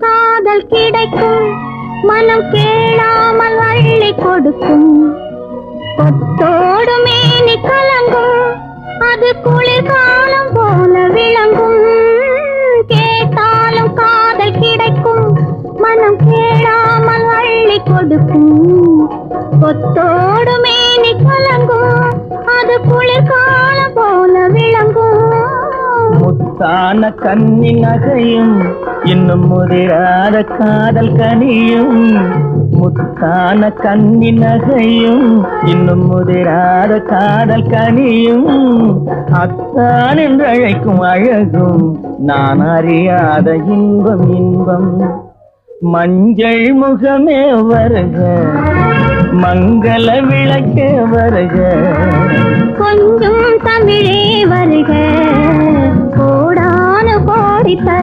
காதல் கிடைக்கும் மனம் கேளாமல் அள்ளி கொடுக்கும் கொத்தோடு மேனி கலங்கும் அது குளிர்காலம் போல விளங்கும் கேட்டாலும் காதல் கிடைக்கும் மனம் கேளாமல் அள்ளி கொடுக்கும் கொத்தோடு மேனி கலங்கும் அது குளிர்காலம் போல விளங்கும் முத்தான கன்னி நகையும் இன்னும் முதிராத காதல் கனியும் முத்தான கன்னி நகையும் இன்னும் முதிராத காதல் கனியும் அத்தான் என்று அழைக்கும் அழகும் நான் அறியாத இன்பம் இன்பம் மஞ்சள் முகமே வருக மங்கள விளக்கே வருக கொஞ்சம் தமிழே வருக கோடான கோடி